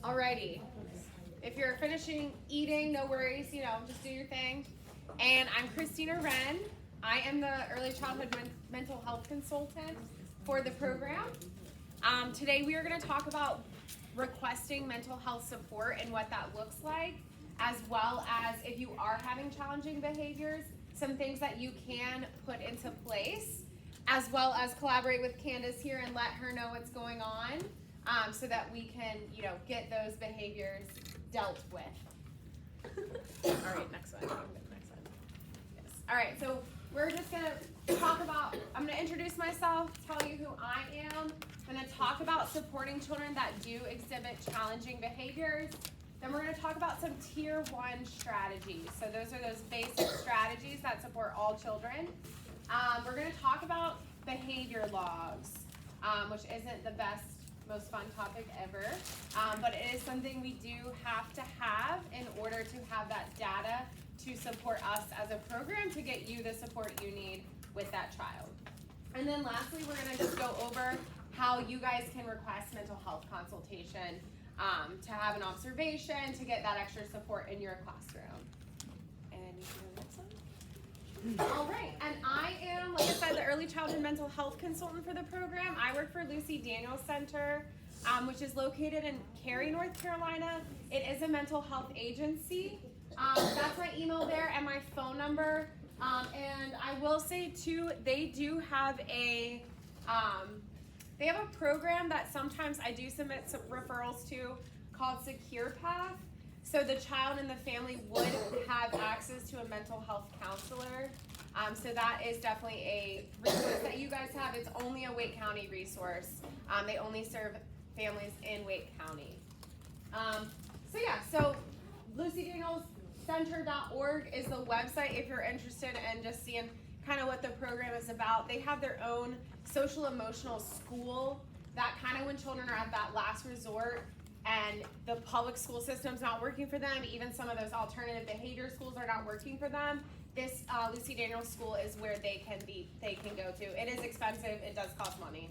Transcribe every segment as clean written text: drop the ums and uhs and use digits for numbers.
Alrighty. If you're finishing eating, no worries, just do your thing. And I'm Christina Wren. I am the early childhood mental health consultant for the program. Today we are going to talk about requesting mental health support and what that looks like, as well as if you are having challenging behaviors, some things that you can put into place, as well as collaborate with Candace here and let her know what's going on, so that we can, get those behaviors dealt with. All right, next one. Next one. Yes. All right, so we're just gonna talk about, I'm gonna introduce myself, tell you who I am. I'm gonna talk about supporting children that do exhibit challenging behaviors. Then we're gonna talk about some tier 1 strategies. So those are those basic strategies that support all children. We're gonna talk about behavior logs, which isn't the most fun topic ever, but it is something we do have to have in order to have that data to support us as a program to get you the support you need with that child. And then lastly, we're gonna just go over how you guys can request mental health consultation to have an observation, to get that extra support in your classroom. And you can go next one. All right, and I am, like I said, the early childhood mental health consultant for the program. I work for Lucy Daniels Center, which is located in Cary, North Carolina. It is a mental health agency. That's my email there and my phone number. And I will say too, they do have a program that sometimes I do submit some referrals to called Secure Path. So the child and the family would have access to a mental health counselor. So that is definitely a resource that you guys have. It's only a Wake County resource. They only serve families in Wake County. So LucyDanielsCenter.org is the website if you're interested in just seeing kind of what the program is about. They have their own social emotional school that kind of when children are at that last resort and the public school system's not working for them, even some of those alternative behavior schools are not working for them, this Lucy Daniels School is where they can go to. It is expensive, it does cost money.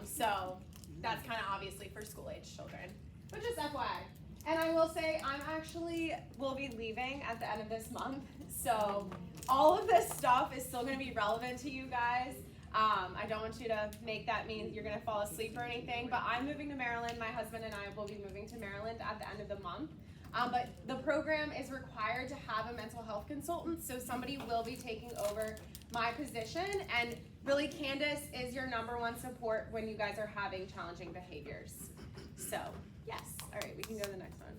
So that's kind of obviously for school age children, but just FYI. And I will say will be leaving at the end of this month. So all of this stuff is still gonna be relevant to you guys. I don't want you to make that mean you're going to fall asleep or anything, but I'm moving to Maryland. My husband and I will be moving to Maryland at the end of the month. But the program is required to have a mental health consultant, so somebody will be taking over my position, and really Candace is your #1 support when you guys are having challenging behaviors. So, yes. All right, we can go to the next one.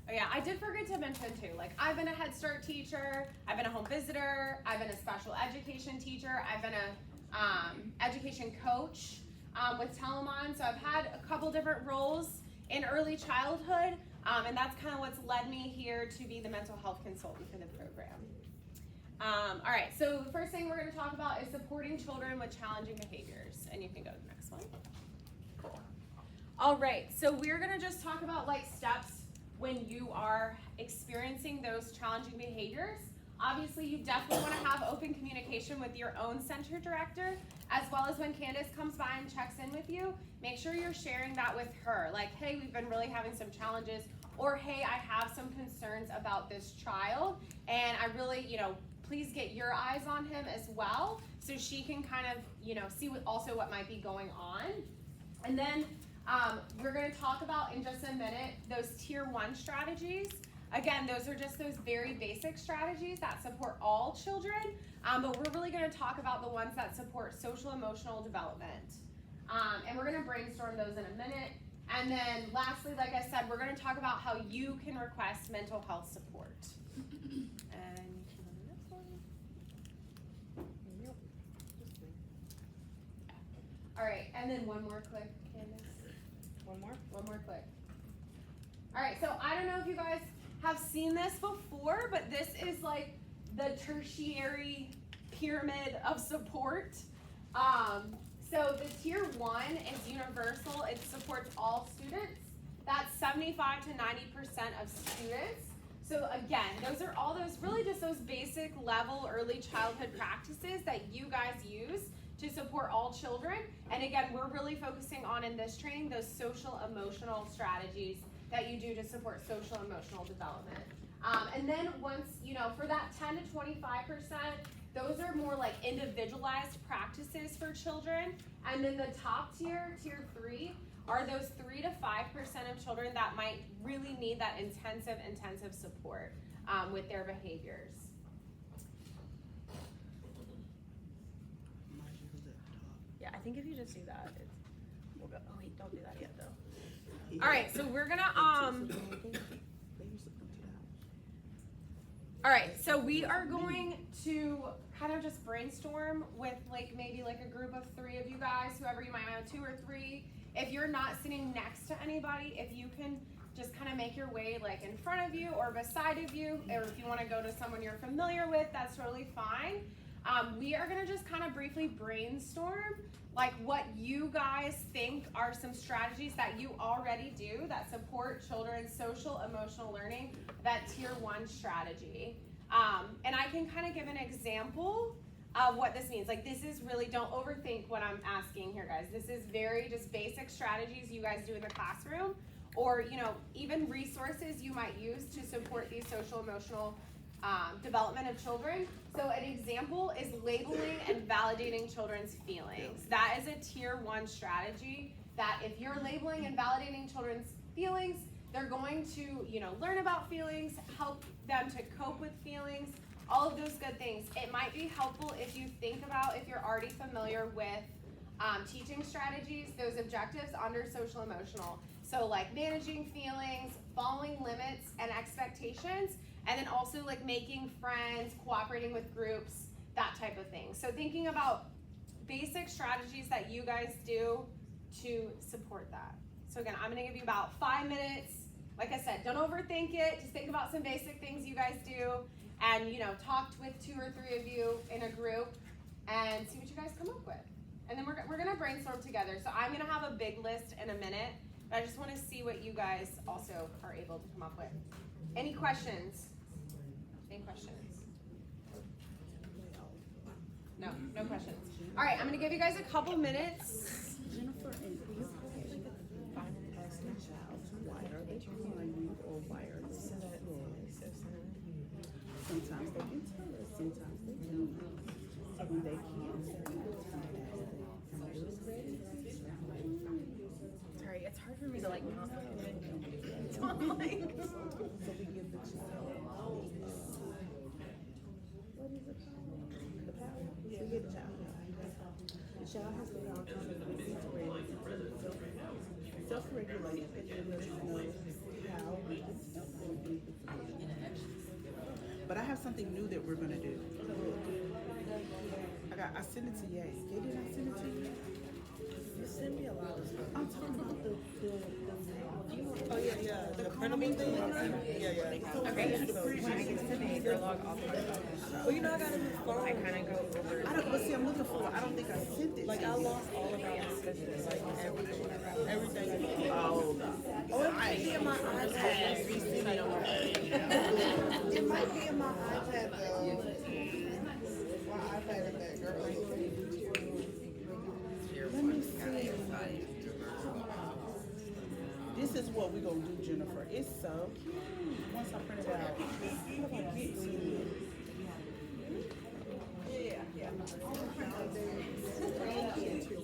Oh yeah, I did forget to mention too, I've been a Head Start teacher, I've been a home visitor, I've been a special education teacher, I've been a education coach with Telamon, so I've had a couple different roles in early childhood, and that's kind of what's led me here to be the mental health consultant for the program. All right, so the first thing we're going to talk about is supporting children with challenging behaviors, and you can go to the next one. Cool. All right, so we're going to just talk about steps when you are experiencing those challenging behaviors. Obviously, you definitely want to have open communication with your own center director, as well as when Candace comes by and checks in with you, make sure you're sharing that with her. Hey, we've been really having some challenges, or hey, I have some concerns about this child, and I really, please get your eyes on him as well, so she can kind of, see what might be going on. And then we're going to talk about in just a minute those tier 1 strategies. Again, those are just those very basic strategies that support all children, but we're really going to talk about the ones that support social emotional development. And we're going to brainstorm those in a minute. And then lastly, like I said, we're going to talk about how you can request mental health support. And you can go to the next one. All right, and then one more click, Candace. One more click. All right, so I don't know if you guys have seen this before, but this is the tertiary pyramid of support. So the tier 1 is universal. It supports all students. That's 75 to 90% of students. So again, those are all those really just those basic level early childhood practices that you guys use to support all children. And again, we're really focusing on in this training those social emotional strategies that you do to support social emotional development. And then once, for that 10 to 25%, those are more like individualized practices for children. And then the top tier, tier 3, are those 3 to 5% of children that might really need that intensive support with their behaviors. Yeah, I think if you just do that, we'll go. Oh wait, don't do that yet though. All right, so we're gonna all right, so we are going to kind of just brainstorm with maybe a group of 3 of you guys, whoever you might have, 2 or 3. If you're not sitting next to anybody, if you can just kind of make your way in front of you or beside of you, or if you want to go to someone you're familiar with, that's totally fine. We are gonna just kind of briefly brainstorm what you guys think are some strategies that you already do that support children's social emotional learning, that tier 1 strategy. And I can kind of give an example of what this means. This is really, don't overthink what I'm asking here, guys. This is very just basic strategies you guys do in the classroom, or even resources you might use to support these social emotional development of children. So an example is labeling and validating children's feelings. That is a tier 1 strategy that if you're labeling and validating children's feelings, they're going to, learn about feelings, help them to cope with feelings, all of those good things. It might be helpful if you think about, if you're already familiar with teaching strategies, those objectives under social emotional. So managing feelings, following limits and expectations, and then also making friends, cooperating with groups, that type of thing. So thinking about basic strategies that you guys do to support that. So again, I'm gonna give you about 5 minutes. Like I said, don't overthink it. Just think about some basic things you guys do, and talk with 2 or 3 of you in a group and see what you guys come up with. And then we're gonna brainstorm together. So I'm gonna have a big list in a minute, but I just wanna see what you guys also are able to come up with. Any questions? Any questions? No questions. All right, I'm gonna give you guys a couple minutes. Jennifer, and you find an asking child to wire they crying or wire they slow. Sometimes they can tell us, sometimes they don't. So when they can't say Sorry, it's hard for me to not so we give the child what is it called? The power? We give the child power. The child has the power to self-regulate and then let us know how we can help them in the situation. But I have something new that we're gonna do. I sent it to Ye. Did I send it to you? You send me a lot of stuff. I'm talking about the Oh yeah, the printable thing. Yeah. Okay, so when I get to the behavior log, I'll find out. Well, I got a new phone. I kind of go over. I don't. But see, I'm looking for it. I don't think I sent it. I lost all of our discussions, everything. Oh, It might be in my iPad. It might be in my iPad though. My iPad is that girl. let me see. This is what we're gonna do, Jennifer. It's so cute. Once I print it out, I'm gonna get to it. Yeah.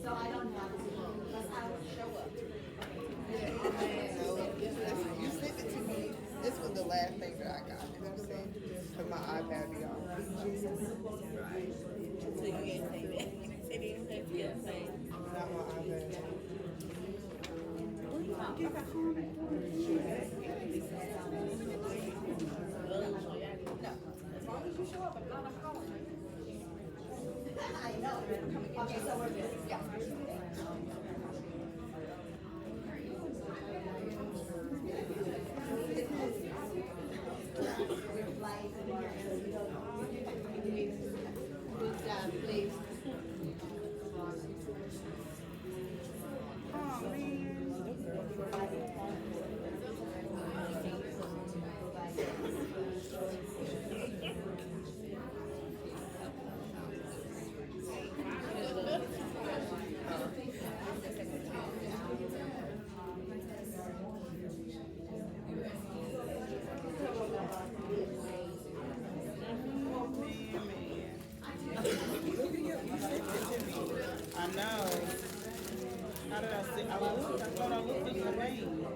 So I don't have to. That's how it show up. You sent it to me. This was the last thing that I got. You know what I'm saying? Because my iPad be off. So you didn't say that. You didn't say Not my iPad. I know. Okay, so we're good. Yeah. Good job, please. know. How did I see? I thought I looked at your name.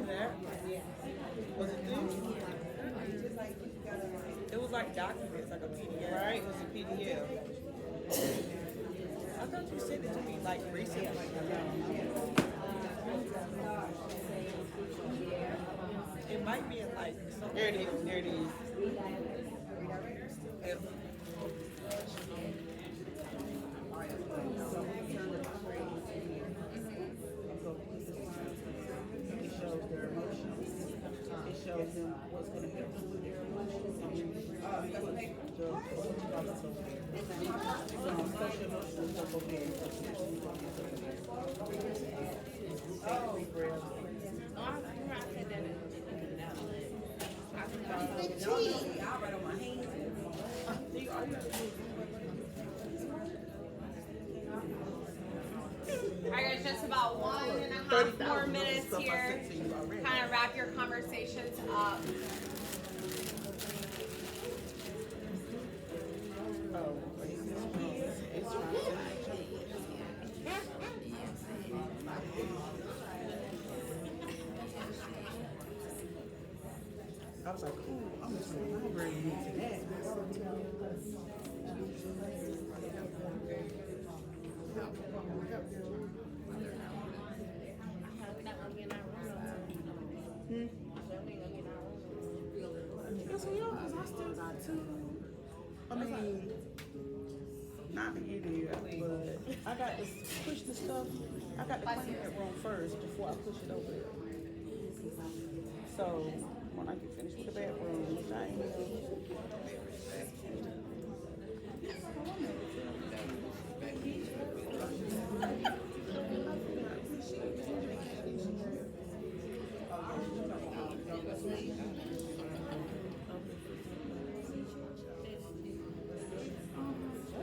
There. Was it this? It was like documents, like a PDF. Right, it was a PDF. I thought you sent it to me like recently. It might be in like something. There it is, there it is. It shows their emotions. It shows them what's going to help them with their emotions. Social emotional work over there. Take 3 breaths. Alright guys, just about 1.5 more minutes here. Kind of wrap your conversations up. I was like, ooh, I'm just going to the library and get to that. Yes, we are, because I still got to, I mean, not to get here, but I got to push the stuff, I got to clean that room first before I push it over there. So, when I get finished with the bedroom, which I am,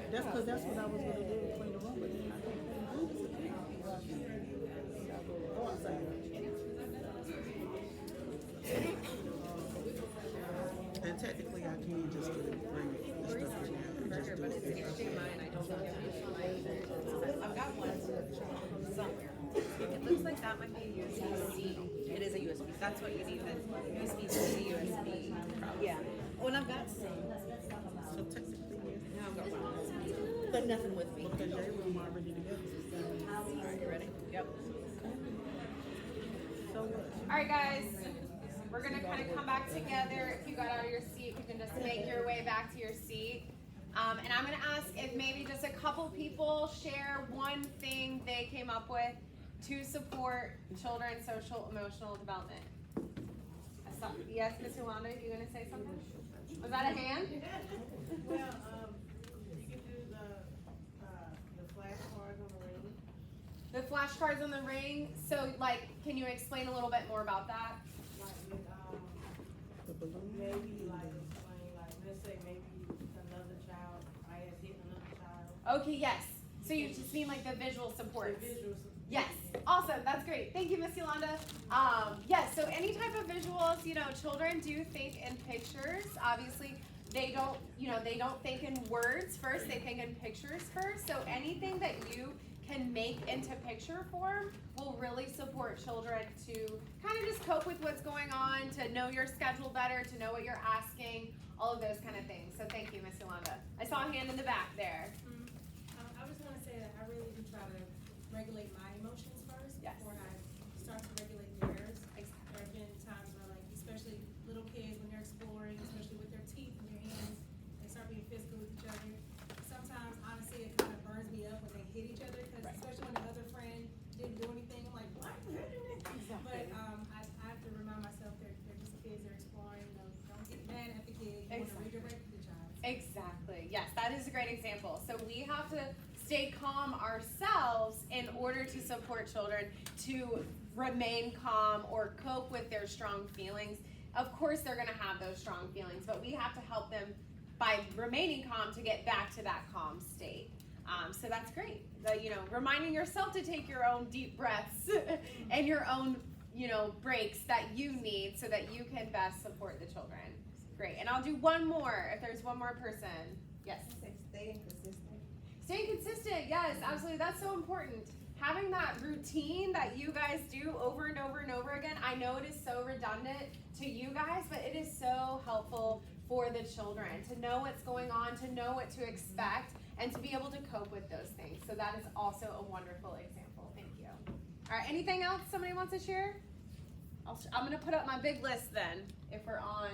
that's because that's what I was going to do, clean the room, but then I can't clean the room. Go outside. And technically, I can just bring the stuff in there and just do it. I've got one somewhere. It looks like that might be a USB-C. It is a USB. That's what you need then. USB to USB. Yeah. Oh, and I've got some. So technically, Now I've got one. But nothing with me. because your room already together. Alright, you ready? Yep. So what? Alright guys, we're gonna kind of come back together. If you got out of your seat, you can just make your way back to your seat. And I'm gonna ask if maybe just a couple people share one thing they came up with to support children's social emotional development. Yes, Miss Yolanda, you gonna say something? Was that a hand? Well, you can do the flashcards on the ring. The flashcards on the ring. So, like, can you explain a little bit more about that? Like with, The balloon? maybe like explain, like, let's say maybe another child, I had hit another child. Okay, yes. So you just mean like the visual support. The visuals. Yes, awesome, that's great. Thank you, Miss Yolanda. Yes, so any type of visuals, you know, children do think in pictures. Obviously, they don't, you know, they don't think in words first, they think in pictures first. So anything that you can make into picture form will really support children to kind of just cope with what's going on, to know your schedule better, to know what you're asking, all of those kind of things. So thank you, Miss Yolanda. I saw a hand in the back there. I was gonna say that I really do try to regulate my emotions first Yes. before I start to regulate theirs. There have been times where, like, especially little kids when they're exploring, especially with their teeth in their hands, they start being physical with each other. Sometimes, honestly, it kind of burns me up when they hit each other, because especially when the other friend didn't do anything, I'm like, what? But I have to remind myself they're just kids, they're exploring. You know, don't get mad at the kid. You want to redirect the child. Exactly. Yes, that is a great example. So we have to stay calm ourselves in order to support children to remain calm or cope with their strong feelings. Of course, they're going to have those strong feelings, but we have to help them by remaining calm to get back to that calm state. So that's great. You know, reminding yourself to take your own deep breaths and your own, you know, breaks that you need so that you can best support the children. Great. And I'll do one more if there's one more person. Yes. Staying consistent. Yes, absolutely. That's so important. Having that routine that you guys do over and over and over again. I know it is so redundant to you guys, but it is so helpful for the children to know what's going on, to know what to expect, and to be able to cope with those things. So that is also a wonderful example. Thank you. All right, anything else somebody wants to share? I'm going to put up my big list then, if we're on.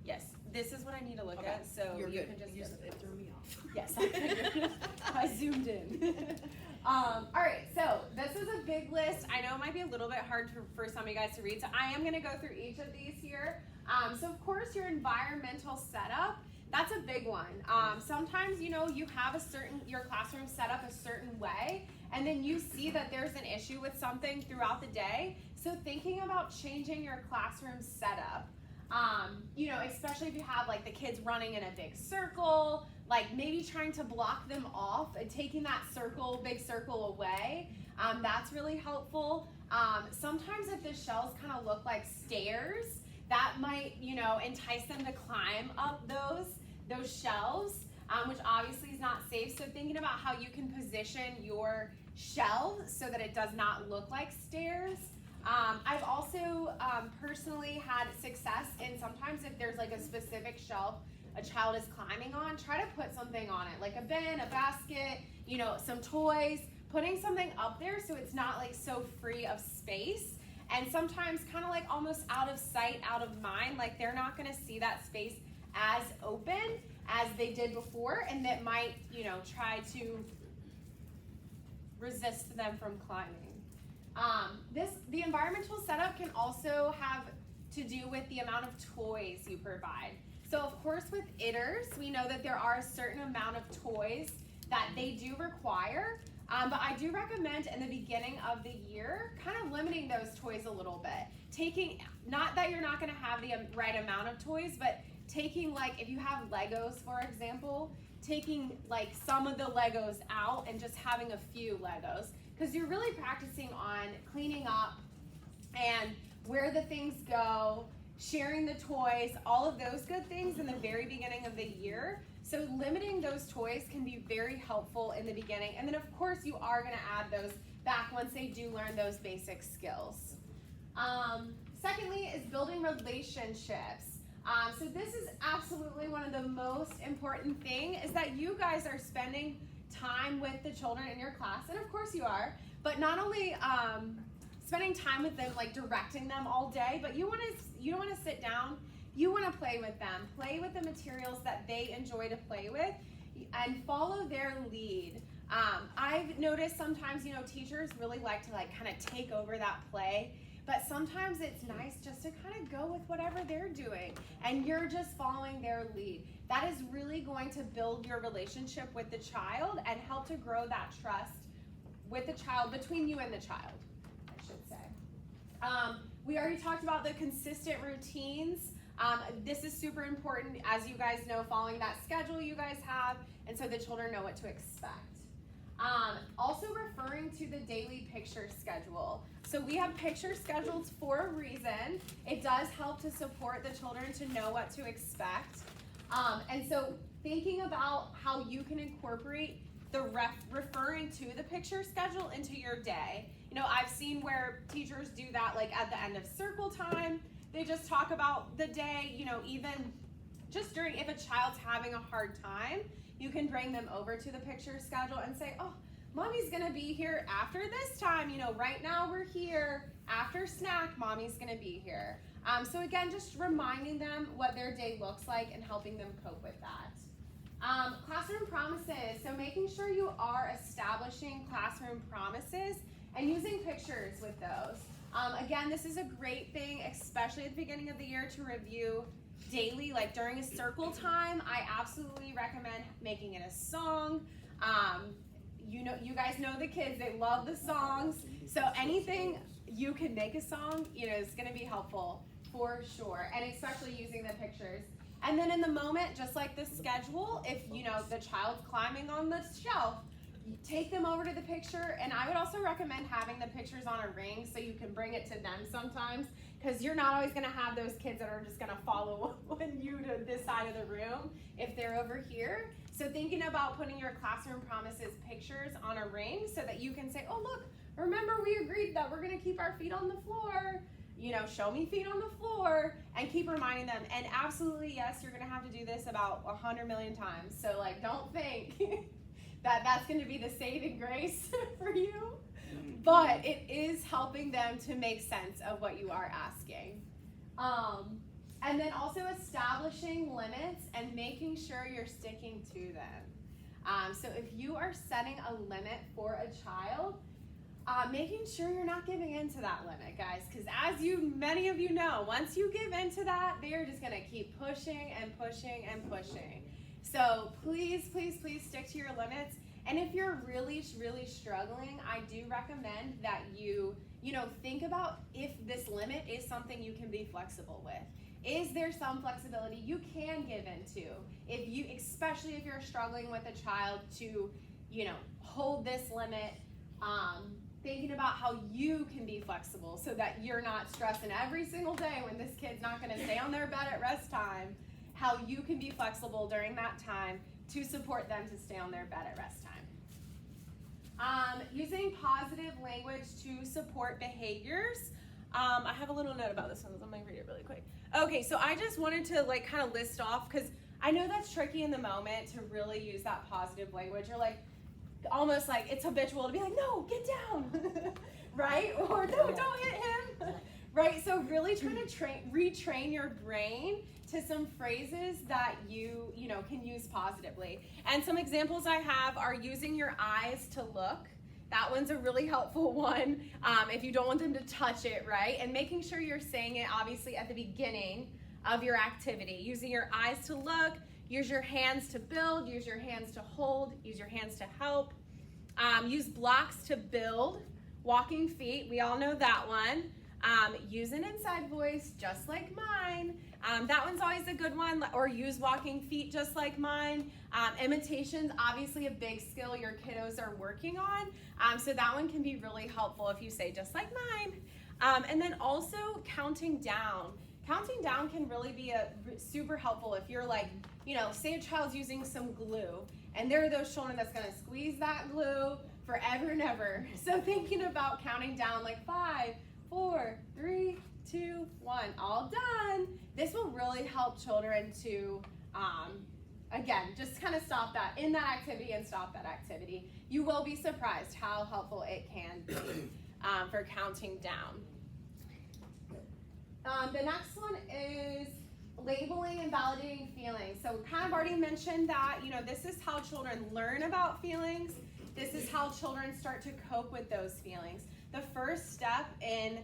Yes, this is what I need to look at, so you can just. It threw me off. Yes, I zoomed in. All right, so this is a big list. I know it might be a little bit hard for some of you guys to read, so I am going to go through each of these here. So of course, your environmental setup, that's a big one. Sometimes, you know, you have your classroom set up a certain way, and then you see that there's an issue with something throughout the day. So thinking about changing your classroom setup, you know, especially if you have like the kids running in a big circle, like maybe trying to block them off and taking that big circle away, that's really helpful. Sometimes if the shelves kind of look like stairs, that might, you know, entice them to climb up those shelves, which obviously is not safe. So thinking about how you can position your shelves so that it does not look like stairs. I've also personally had success in sometimes if there's like a specific shelf a child is climbing on, try to put something on it, like a bin, a basket, you know, some toys, putting something up there so it's not like so free of space. And sometimes kind of like almost out of sight, out of mind, like they're not going to see that space as open as they did before, and that might, you know, try to resist them from climbing. The environmental setup can also have to do with the amount of toys you provide. So of course with ITERs, we know that there are a certain amount of toys that they do require, but I do recommend in the beginning of the year, kind of limiting those toys a little bit. Not that you're not gonna have the right amount of toys, but taking like, if you have Legos, for example, taking like some of the Legos out and just having a few Legos, because you're really practicing on cleaning up and where the things go, sharing the toys, all of those good things in the very beginning of the year. So limiting those toys can be very helpful in the beginning. And then of course you are gonna add those back once they do learn those basic skills. Secondly is building relationships. So this is absolutely one of the most important thing is that you guys are spending time with the children in your class, and of course you are, but not only spending time with them, like directing them all day, but you don't want to sit down, you want to play with them, play with the materials that they enjoy to play with, and follow their lead. I've noticed sometimes, you know, teachers really like to like kind of take over that play, but sometimes it's nice just to kind of go with whatever they're doing, and you're just following their lead. That is really going to build your relationship with the child and help to grow that trust with the child, between you and the child, I should say. We already talked about the consistent routines. This is super important, as you guys know, following that schedule you guys have, and so the children know what to expect. Also referring to the daily picture schedule. So we have picture schedules for a reason. It does help to support the children to know what to expect. And so thinking about how you can incorporate the referring to the picture schedule into your day. You know, I've seen where teachers do that like at the end of circle time. They just talk about the day, you know, even just during, if a child's having a hard time, you can bring them over to the picture schedule and say, oh, mommy's gonna be here after this time. You know, right now we're here. After snack, mommy's gonna be here. So again, just reminding them what their day looks like and helping them cope with that. Classroom promises. So making sure you are establishing classroom promises and using pictures with those. Again, this is a great thing, especially at the beginning of the year, to review daily, like during a circle time. I absolutely recommend making it a song. You know, you guys know the kids, they love the songs. So anything you can make a song, you know, is gonna be helpful for sure. And especially using the pictures. And then in the moment, just like the schedule, if you know the child's climbing on the shelf, take them over to the picture, and I would also recommend having the pictures on a ring so you can bring it to them sometimes, because you're not always going to have those kids that are just going to follow you to this side of the room if they're over here. So thinking about putting your classroom promises pictures on a ring so that you can say, oh look, remember we agreed that we're going to keep our feet on the floor. You know, show me feet on the floor, and keep reminding them. And absolutely, yes, you're going to have to do this about 100 million times. So like, don't think that that's going to be the saving grace for you, but it is helping them to make sense of what you are asking. And then also establishing limits and making sure you're sticking to them. So if you are setting a limit for a child, making sure you're not giving in to that limit, guys, because as many of you know, once you give in to that, they're just going to keep pushing and pushing and pushing. So please, please, please stick to your limits. And if you're really, really struggling, I do recommend that you think about if this limit is something you can be flexible with. Is there some flexibility you can give into? Especially if you're struggling with a child to, hold this limit, thinking about how you can be flexible so that you're not stressing every single day when this kid's not going to stay on their bed at rest time, how you can be flexible during that time to support them to stay on their bed at rest time. Using positive language to support behaviors. I have a little note about this one, so I'm going to read it really quick. Okay, so I just wanted to kind of list off, because I know that's tricky in the moment to really use that positive language, or almost like it's habitual to be like, no, get down, right? Or no, don't hit him, right? So really trying to retrain your brain to some phrases that you can use positively. And some examples I have are using your eyes to look. That one's a really helpful one if you don't want them to touch it, right? And making sure you're saying it obviously at the beginning of your activity. Using your eyes to look, use your hands to build, use your hands to hold, use your hands to help. Use blocks to build. Walking feet, we all know that one. Use an inside voice, just like mine. That one's always a good one. Or use walking feet, just like mine. Imitation's obviously a big skill your kiddos are working on. So that one can be really helpful if you say, just like mine. And then also counting down. Counting down can really be super helpful if you're say a child's using some glue, and there are those children that's going to squeeze that glue forever and ever. So thinking about counting down 5, 4, 3, 2, 1, all done. This will really help children to, again, just kind of stop that in that activity and stop that activity. You will be surprised how helpful it can be for counting down. The next one is labeling and validating feelings. So we kind of already mentioned that, this is how children learn about feelings. This is how children start to cope with those feelings. The first step in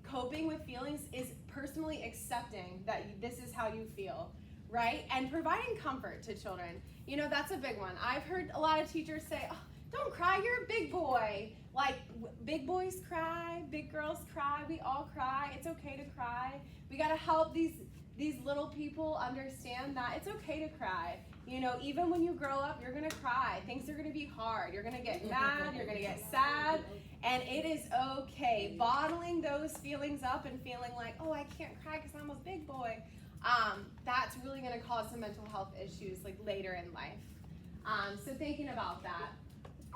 coping with feelings is personally accepting that this is how you feel, right? And providing comfort to children. That's a big one. I've heard a lot of teachers say, oh, don't cry, you're a big boy. Big boys cry, big girls cry, we all cry, it's okay to cry. We gotta help these little people understand that it's okay to cry. Even when you grow up, you're gonna cry. Things are gonna be hard. You're gonna get mad, you're gonna get sad, and it is okay. Bottling those feelings up and feeling like, oh, I can't cry because I'm a big boy, that's really gonna cause some mental health issues later in life. So thinking about that.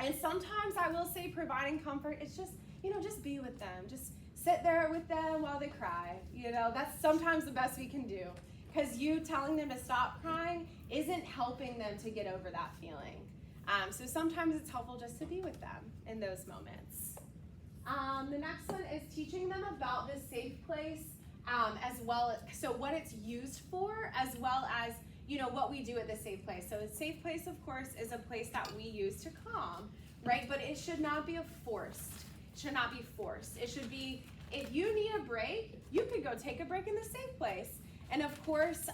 And sometimes I will say providing comfort, it's just be with them. Just sit there with them while they cry. That's sometimes the best we can do. Because you telling them to stop crying isn't helping them to get over that feeling. So sometimes it's helpful just to be with them in those moments. The next one is teaching them about the safe place as well as, so what it's used for, as well as what we do at the safe place. So a safe place, of course, is a place that we use to calm, right? But it should not be forced. It should not be forced. It should be, if you need a break, you could go take a break in the safe place. And of course,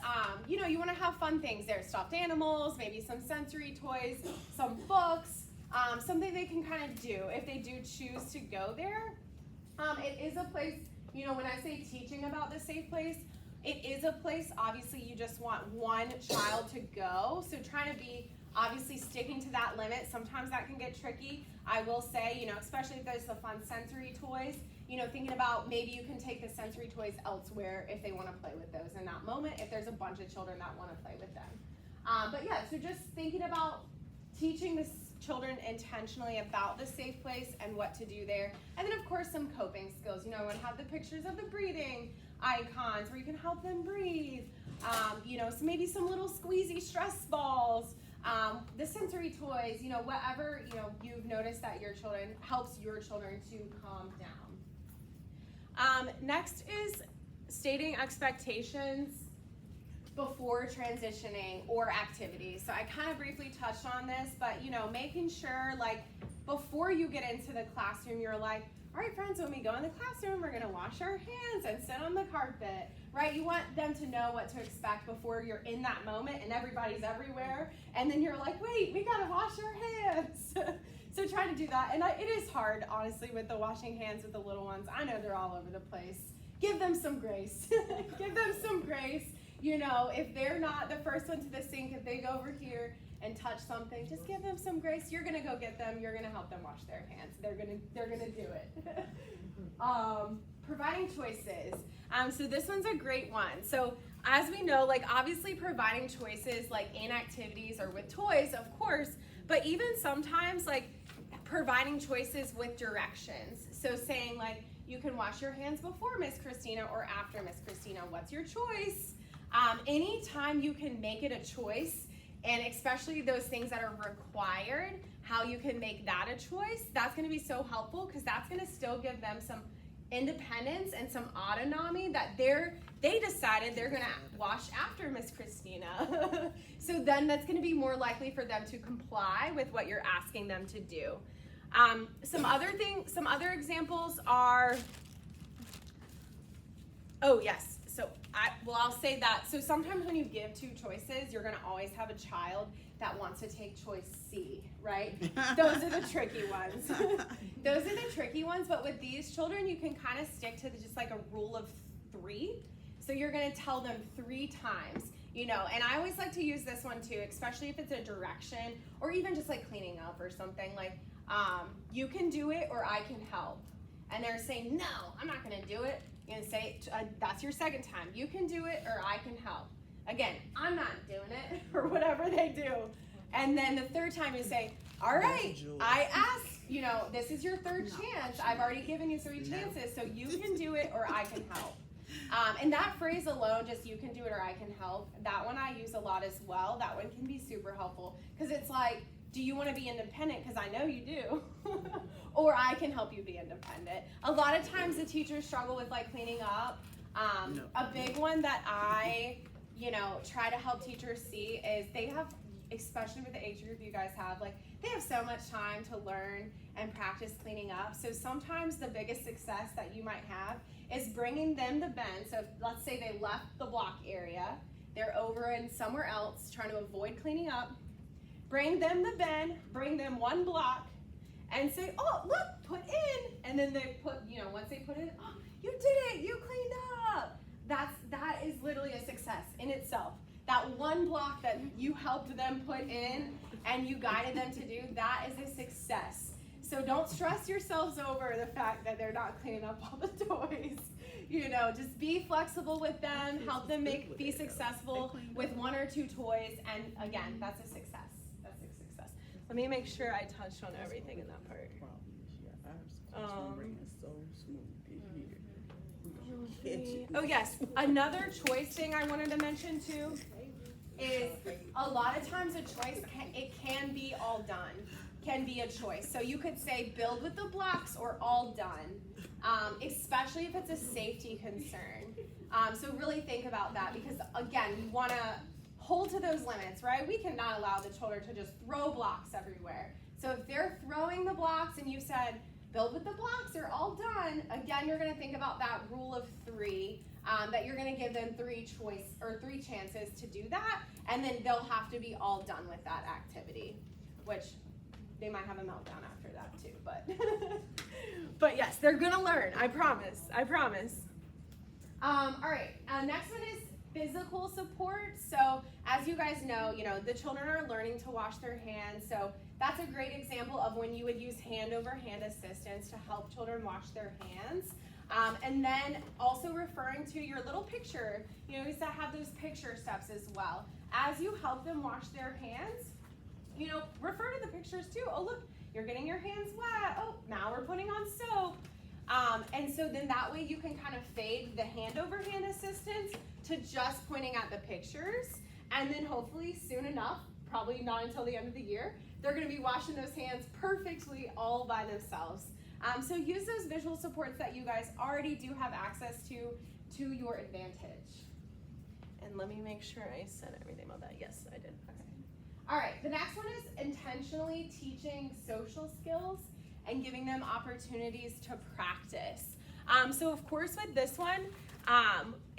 you want to have fun things there. Stuffed animals, maybe some sensory toys, some books, something they can kind of do if they do choose to go there. It is a place, when I say teaching about the safe place, it is a place, obviously, you just want one child to go. So trying to be Obviously sticking to that limit, sometimes that can get tricky. I will say, you know, especially if there's the fun sensory toys, you know, thinking about maybe you can take the sensory toys elsewhere if they want to play with those in that moment, if there's a bunch of children that want to play with them. But yeah, so just thinking about teaching the children intentionally about the safe place and what to do there. And then of course some coping skills, you know, I want to have the pictures of the breathing icons where you can help them breathe. You know, so maybe some little squeezy stress balls, the sensory toys, you know, whatever, you know, you've noticed that your children helps your children to calm down. Next is stating expectations before transitioning or activities. So I kind of briefly touched on this, but you know, making sure like before you get into the classroom, you're like, all right friends, when we go in the classroom, we're gonna wash our hands and sit on the carpet, right? You want them to know what to expect before you're in that moment and everybody's everywhere. And then you're like, wait, we gotta wash our hands. So try to do that. And it is hard, honestly, with the washing hands with the little ones. I know they're all over the place. Give them some grace. Give them some grace. You know, if they're not the first one to the sink, if they go over here and touch something, just give them some grace. You're gonna go get them. You're gonna help them wash their hands. They're gonna do it. Providing choices. So this one's a great one. So as we know, like obviously providing choices like in activities or with toys, of course, but even sometimes like providing choices with directions. So saying like, you can wash your hands before Miss Christina or after Miss Christina. What's your choice? Anytime you can make it a choice, and especially those things that are required, how you can make that a choice, that's gonna be so helpful because that's gonna still give them some independence and some autonomy that they decided they're gonna wash after Miss Christina. So then that's gonna be more likely for them to comply with what you're asking them to do. Some other examples are, oh yes, so I'll say that. So sometimes when you give two choices, you're gonna always have a child that wants to take choice C, right? Those are the tricky ones. Those are the tricky ones, but with these children, you can kind of stick to just like a rule of 3. So you're gonna tell them 3 times, you know, and I always like to use this one too, especially if it's a direction or even just like cleaning up or something like, you can do it or I can help. And they're saying, no, I'm not gonna do it. You're gonna say, that's your second time. You can do it or I can help. Again, I'm not doing it, or whatever they do. And then the third time you say, all right, I asked, you know, this is your 3rd chance. I've already given you 3 chances, so you can do it or I can help. And that phrase alone, just you can do it or I can help, that one I use a lot as well. That one can be super helpful because it's like, do you want to be independent? Because I know you do. Or I can help you be independent. A lot of times the teachers struggle with like cleaning up. A big one that I, you know, try to help teachers see is they have, especially with the age group you guys have, like they have so much time to learn and practice cleaning up. So sometimes the biggest success that you might have is bringing them the bin. So if, let's say they left the block area, they're over in somewhere else trying to avoid cleaning up. Bring them the bin, bring them 1 block, and say, oh, look, put in. And then they put, you know, once they put in, oh, you did it, you cleaned up. That is literally a success in itself. That 1 block that you helped them put in and you guided them to do, that is a success. So don't stress yourselves over the fact that they're not cleaning up all the toys. You know, just be flexible with them, help them be successful with 1 or 2 toys, and again, that's a success. That's a success. Let me make sure I touched on everything in that part. Oh yes, another choice thing I wanted to mention too is a lot of times a choice, it can be all done, can be a choice. So you could say build with the blocks or all done, especially if it's a safety concern. So really think about that because again, we want to hold to those limits, right? We cannot allow the children to just throw blocks everywhere. So if they're throwing the blocks and you said, build with the blocks, they're all done, again, you're gonna think about that rule of 3, that you're gonna give them 3 chances to do that, and then they'll have to be all done with that activity, which they might have a meltdown after that too, but, but yes, they're gonna learn, I promise. All right, next one is physical support. So as you guys know, the children are learning to wash their hands. So that's a great example of when you would use hand-over-hand assistance to help children wash their hands. And then also referring to your little picture, you used to have those picture steps as well. As you help them wash their hands, refer to the pictures too. Oh, look, you're getting your hands wet. Oh, now we're putting on soap. And so then that way you can kind of fade the hand-over-hand assistance to just pointing at the pictures. And then hopefully soon enough, probably not until the end of the year, they're going to be washing those hands perfectly all by themselves. So use those visual supports that you guys already do have access to your advantage. And let me make sure I said everything about that. Yes, I did. Okay. All right, the next one is intentionally teaching social skills and giving them opportunities to practice. So of course with this one,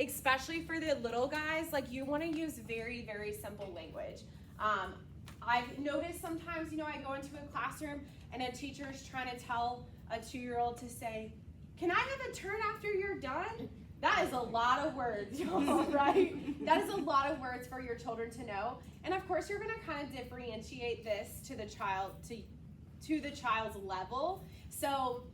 especially for the little guys, like you want to use very, very simple language. I've noticed sometimes, I go into a classroom and a teacher's trying to tell a 2-year-old to say, "Can I have a turn after you're done?" That is a lot of words, y'all, right? That is a lot of words for your children to know. And of course, you're going to kind of differentiate this to the child, to the child's level. So,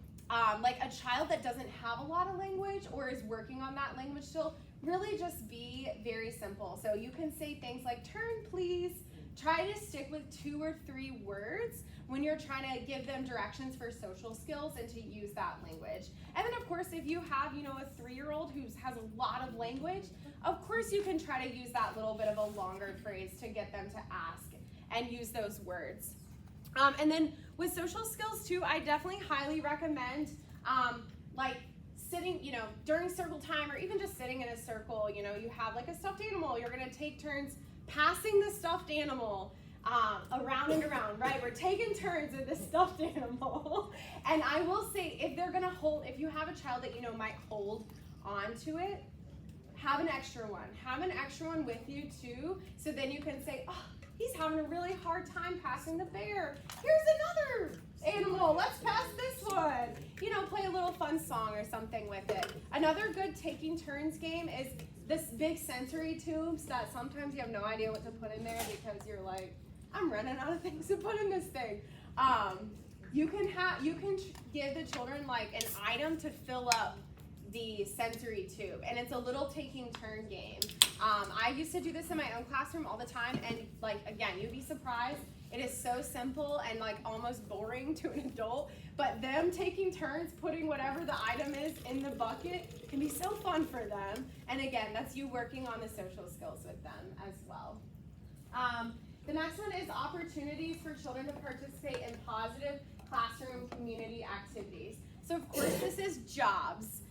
like a child that doesn't have a lot of language or is working on that language still, really just be very simple. So you can say things like, "Turn, please." Try to stick with 2 or 3 words when you're trying to give them directions for social skills and to use that language. And then of course, if you have, a 3-year-old who has a lot of language, of course you can try to use that little bit of a longer phrase to get them to ask and use those words. And then with social skills too, I definitely highly recommend like sitting, during circle time or even just sitting in a circle, you have like a stuffed animal, you're gonna take turns passing the stuffed animal around and around, right? We're taking turns with the stuffed animal. And I will say, if you have a child that might hold on to it, have an extra one. Have an extra one with you too, so then you can say, "Oh, he's having a really hard time passing the bear. Here's another animal, let's pass this one." Play a little fun song or something with it. Another good taking turns game is this big sensory tubes that sometimes you have no idea what to put in there because you're like, "I'm running out of things to put in this thing." You can give the children like an item to fill up the sensory tube, and it's a little taking turn game. I used to do this in my own classroom all the time, and again, you'd be surprised. It is so simple and almost boring to an adult, but them taking turns putting whatever the item is in the bucket can be so fun for them. And again, that's you working on the social skills with them as well. The next one is opportunities for children to participate in positive classroom community activities. So of course this is jobs,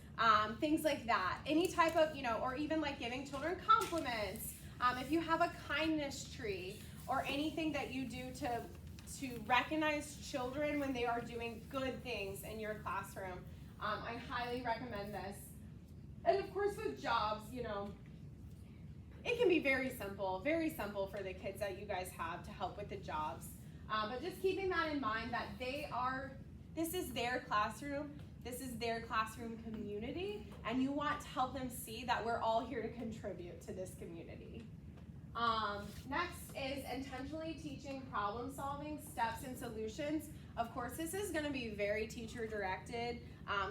things like that. Any type of, or even giving children compliments. If you have a kindness tree, or anything that you do to recognize children when they are doing good things in your classroom. I highly recommend this. And of course with jobs, it can be very simple for the kids that you guys have to help with the jobs. But just keeping that in mind that this is their classroom, this is their classroom community, and you want to help them see that we're all here to contribute to this community. Next is intentionally teaching problem solving steps and solutions. Of course, this is going to be very teacher directed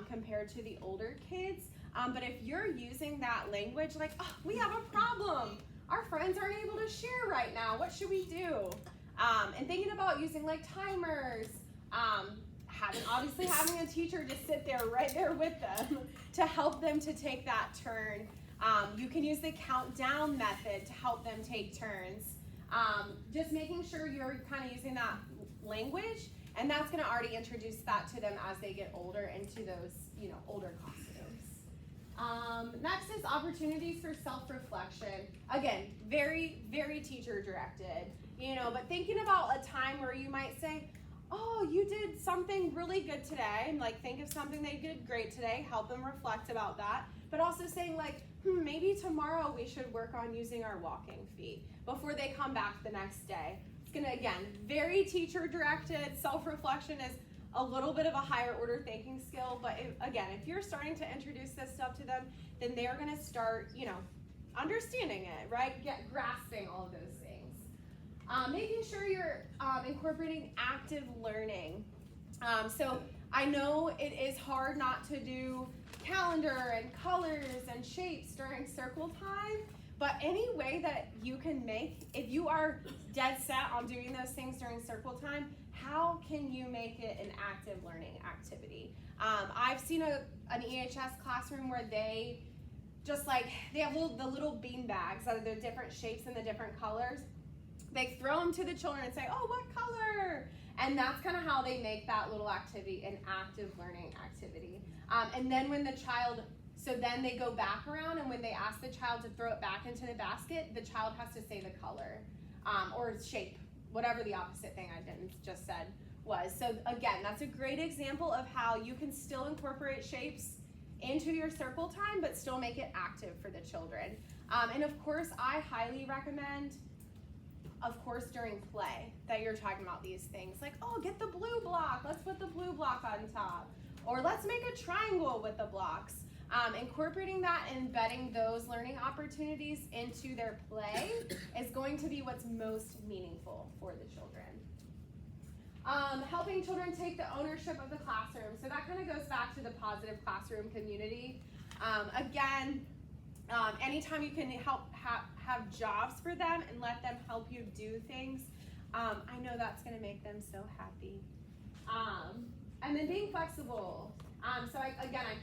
compared to the older kids. But if you're using that language like, "Oh, we have a problem. Our friends aren't able to share right now. What should we do?" And thinking about using timers, having a teacher just sit there right there with them to help them to take that turn. You can use the countdown method to help them take turns. Just making sure you're kind of using that language, and that's going to already introduce that to them as they get older into those, older classrooms. Next is opportunities for self-reflection. Again, very, very teacher directed, but thinking about a time where you might say, "Oh, you did something really good today." Think of something they did great today, help them reflect about that. But also saying maybe tomorrow we should work on using our walking feet before they come back the next day. It's gonna, again, very teacher directed. Self-reflection is a little bit of a higher order thinking skill, but if you're starting to introduce this stuff to them, then they're gonna start, understanding it, right? Grasping all of those things. Making sure you're incorporating active learning. So I know it is hard not to do calendar and colors and shapes during circle time, but any way that you can make, if you are dead set on doing those things during circle time, how can you make it an active learning activity? I've seen an EHS classroom where they just like, they have the little bean bags that are the different shapes and the different colors. They throw them to the children and say, oh, what color? And that's kind of how they make that little activity an active learning activity. And then when the child, so then they go back around, and when they ask the child to throw it back into the basket, the child has to say the color or shape, whatever the opposite thing I just said was. So again, that's a great example of how you can still incorporate shapes into your circle time, but still make it active for the children. And of course, I highly recommend, of course, during play that you're talking about these things. Like, oh, get the blue block. Let's put the blue block on top. Or let's make a triangle with the blocks. Incorporating that and embedding those learning opportunities into their play is going to be what's most meaningful for the children. Helping children take the ownership of the classroom. So that kind of goes back to the positive classroom community. Again, anytime you can help have jobs for them and let them help you do things, I know that's going to make them so happy. And then being flexible. So I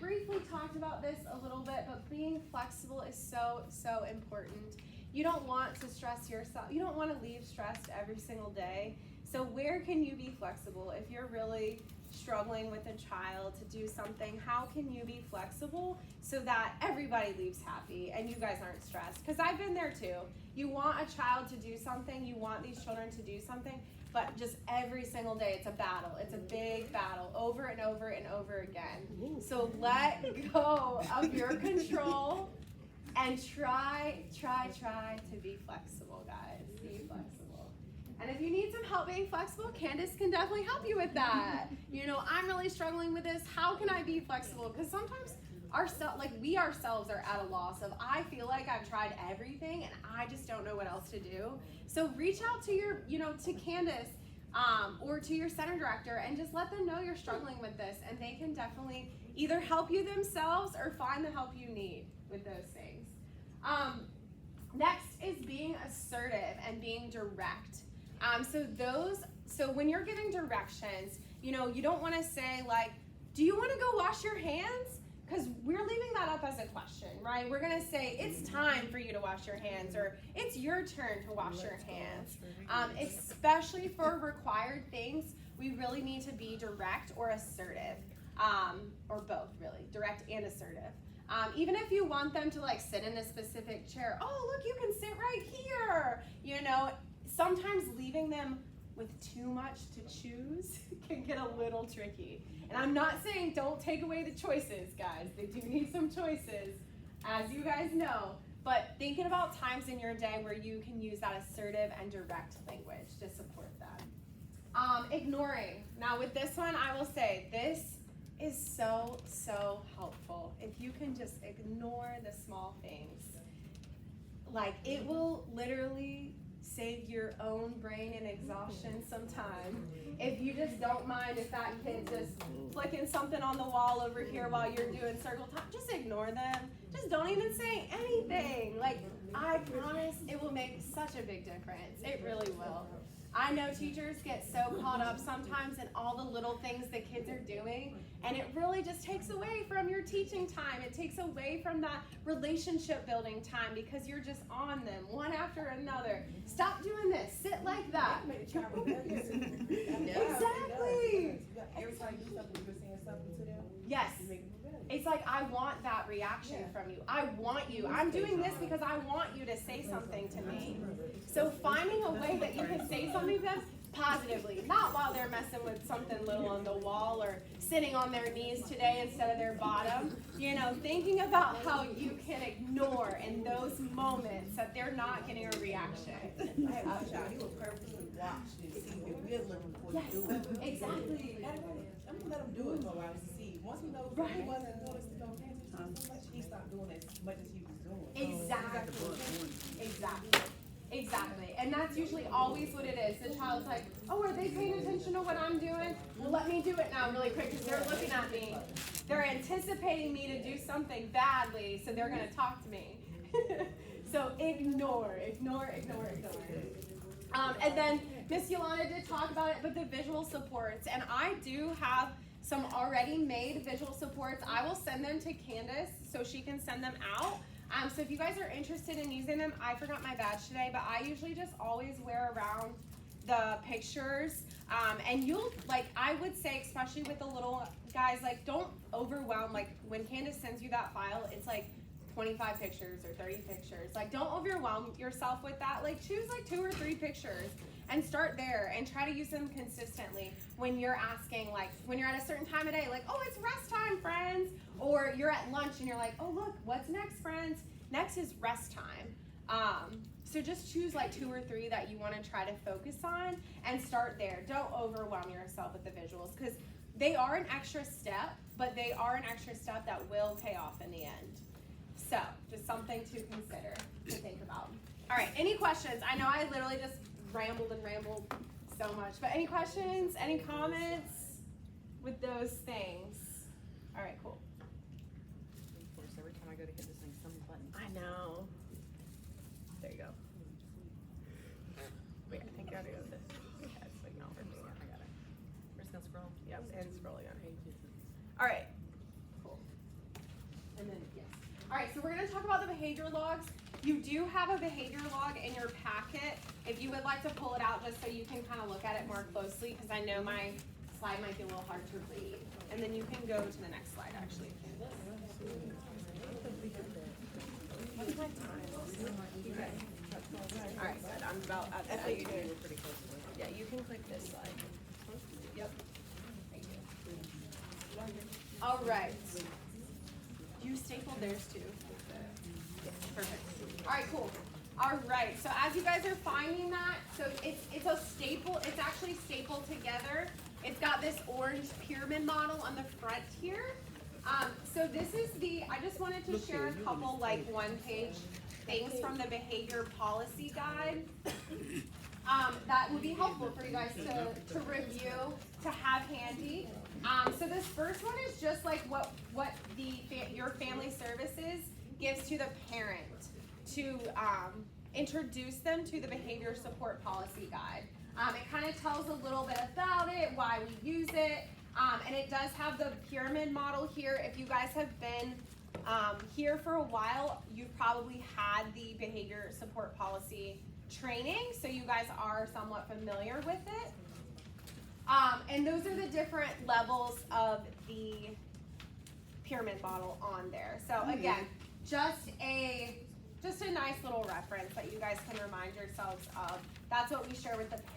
briefly talked about this a little bit, but being flexible is so, so important. You don't want to stress yourself. You don't want to leave stressed every single day. So where can you be flexible? If you're really struggling with a child to do something, how can you be flexible so that everybody leaves happy and you guys aren't stressed? Because I've been there too. You want a child to do something, you want these children to do something, but just every single day it's a battle. It's a big battle over and over and over again. So let go of your control and try to be flexible, guys. Be flexible. And if you need some help being flexible, Candace can definitely help you with that. You know, I'm really struggling with this. How can I be flexible? Because sometimes we ourselves are at a loss of, I feel like I've tried everything and I just don't know what else to do. So reach out to to Candace or to your center director and just let them know you're struggling with this, and they can definitely either help you themselves or find the help you need with those things. Next is being assertive and being direct. So when you're giving directions, you don't want to say like, do you want to go wash your hands? Because we're leaving that up as a question, right? We're going to say, it's time for you to wash your hands, or it's your turn to wash your hands. Especially for required things, we really need to be direct or assertive, or both really, direct and assertive. Even if you want them to like sit in a specific chair, oh, look, you can sit right here. Sometimes leaving them with too much to choose can get a little tricky. And I'm not saying don't take away the choices, guys. They do need some choices, as you guys know. But thinking about times in your day where you can use that assertive and direct language to support them. Ignoring. Now with this one, I will say this is so, so helpful. If you can just ignore the small things, like it will literally save your own brain and exhaustion sometime. If you just don't mind if that kid's just flicking something on the wall over here while you're doing circle time, just ignore them. Just don't even say anything. Like, I promise it will make such a big difference. It really will. I know teachers get so caught up sometimes in all the little things the kids are doing, and it really just takes away from your teaching time. It takes away from that relationship building time because you're just on them one after another. Stop doing this. Sit like that. Exactly. Every time you do something, you're saying something to them. Yes. It's like, I want that reaction from you. I want you. I'm doing this because I want you to say something to me. So finding a way that you can say something to them positively, not while they're messing with something little on the wall or sitting on their knees today instead of their bottom. Thinking about how you can ignore in those moments that they're not getting a reaction. I have a child, he will purposely watch and see if we're looking for Yes, to do it. exactly. I'm gonna let him do it for a while to see. Once he knows that he wasn't noticing, paying attention so much, he stopped doing as much as he was Exactly. And that's usually always what it is. The child's like, oh, are they paying attention to what I'm doing? Well, let me do it now really quick because they're looking at me. They're anticipating me to do something badly, so they're going to talk to me. So ignore. And then Miss Yolanda did talk about it, but the visual supports. And I do have some already made visual supports. I will send them to Candace so she can send them out. So if you guys are interested in using them, I forgot my badge today, but I usually just always wear around the pictures. And you'll, like, I would say, especially with the little guys, like, don't overwhelm. Like, when Candace sends you that file, it's like 25 pictures or 30 pictures. Like, don't overwhelm yourself with that. Like, choose like 2 or 3 pictures and start there and try to use them consistently when you're asking, like, when you're at a certain time of day, like, oh, it's rest time, friends. Or you're at lunch and you're like, oh, look, what's next, friends? Next is rest time. So just choose like 2 or 3 that you want to try to focus on and start there. Don't overwhelm yourself with the visuals because they are an extra step, but they are an extra step that will pay off in the end. So just something to consider, to think about. All right, any questions? I know I literally just rambled so much, but any questions, any comments with those things? All right, cool. Of course, every time I go to hit this thing, some button. I know. There you go. Wait, I think I gotta go to this. Yeah, it's like not working. I got it. We're just gonna scroll. Yep, and scrolling on pages. All right, cool. And then, yes. All right, so we're gonna talk about the behavior logs. You do have a behavior log in your packet. If you would like to pull it out just so you can kind of look at it more closely, because I know my slide might be a little hard to read. And then you can go to the next slide, actually. What's my time? Okay. All right, good. I'm about at the end. We're pretty close to it. Yeah, you can click this slide. Yep. Thank you. All right. You stapled theirs too? Yes, perfect. All right, cool. All right, so as you guys are finding that, so it's a staple, it's actually stapled together. It's got this orange pyramid model on the front here. So this is I just wanted to share a couple like 1-page things from the behavior policy guide that would be helpful for you guys to review, to have handy. So this first one is just like what your family services gives to the parent to introduce them to the behavior support policy guide. It kind of tells a little bit about it, why we use it, and it does have the pyramid model here. If you guys have been here for a while, you've probably had the behavior support policy training, so you guys are somewhat familiar with it. And those are the different levels of the pyramid model on there. So again, just a nice little reference that you guys can remind yourselves of. That's what we share with the parents.